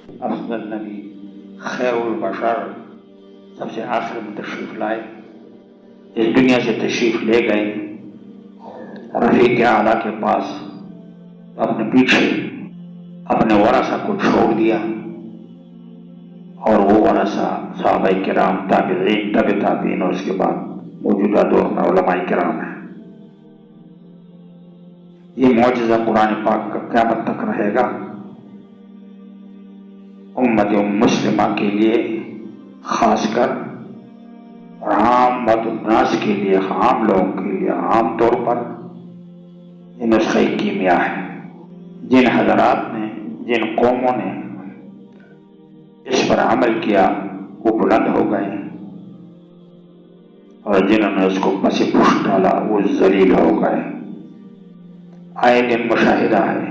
افضل نبی خیر البشر سب سے آخر میں تشریف لائے، اس دنیا سے تشریف لے گئے رفیق اعلیٰ کے پاس، اپنے پیچھے اپنے ورثہ کو چھوڑ دیا، اور وہ ورثہ صحابہ کرام، تابعین، تبع تابعین، اور اس کے بعد موجودہ دور میں علماء کرام ہیں۔ یہ معجزہ قرآن پاک کا قیامت تک رہے گا، امت مسلمہ کے لیے خاص کر، اور عامت الناس کے لیے، عام لوگوں کے لیے عام طور پر یہ نسخہ کیمیا ہے۔ جن حضرات نے، جن قوموں نے اس پر عمل کیا وہ بلند ہو گئے، اور جنہوں نے اس کو پس پش ڈالا وہ ذلیل ہو گئے۔ آئے دن مشاہدہ ہے،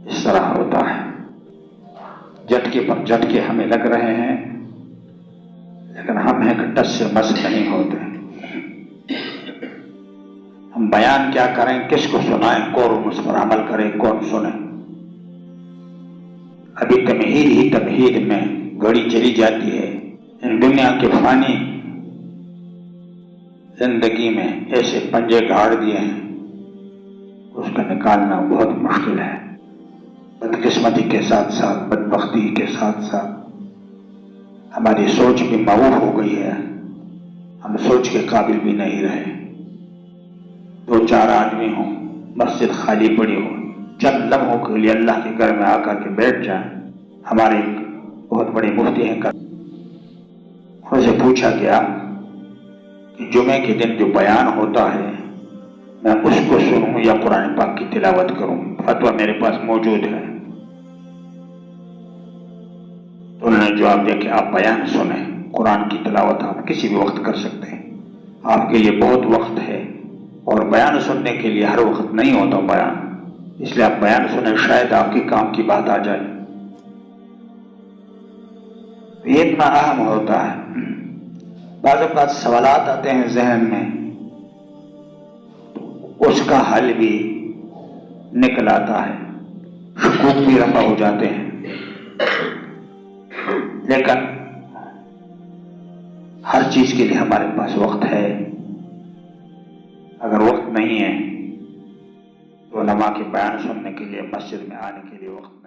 اس طرح ہوتا ہے، جھٹکے پر جھٹکے ہمیں لگ رہے ہیں، لیکن ہم ہیں کہ ٹس سے مس نہیں ہوتے۔ ہم بیان کیا کریں، کس کو سنائیں، کون اس پر عمل کرے، کون سنے؟ ابھی تمہید ہی تمہید میں گھڑی چلی جاتی ہے۔ ان دنیا کے فانی زندگی میں ایسے پنجے گاڑ دیے ہیں، اس کا نکالنا بہت مشکل ہے۔ بدقسمتی کے ساتھ ساتھ، بدبختی کے ساتھ ساتھ ہماری سوچ بھی معوف ہو گئی ہے، ہم سوچ کے قابل بھی نہیں رہے۔ دو چار آدمی ہوں، مسجد خالی پڑی ہو، چند لمحوں کے لیے اللہ کے گھر میں آ کر کے بیٹھ جائیں۔ ہمارے بہت بڑے مفتی ہیں، ان سے پوچھا گیا کہ جمعے کے دن جو بیان ہوتا ہے میں اس کو سنوں یا قرآن پاک کی تلاوت کروں؟ فتویٰ میرے پاس موجود ہے۔ تو انہوں نے جواب دیا کہ آپ بیان سنیں، قرآن کی تلاوت آپ کسی بھی وقت کر سکتے ہیں، آپ کے لیے بہت وقت ہے، اور بیان سننے کے لیے ہر وقت نہیں ہوتا بیان، اس لیے آپ بیان سنیں، شاید آپ کے کام کی بات آ جائے۔ یہ اتنا اہم ہوتا ہے۔ بعض اوقات سوالات آتے ہیں ذہن میں، اس کا حل بھی نکل آتا ہے، شکوک بھی رفع ہو جاتے ہیں، لیکن ہر چیز کے لیے ہمارے پاس وقت ہے۔ اگر وقت نہیں ہے تو علماء کے بیان سننے کے لیے، مسجد میں آنے کے لیے وقت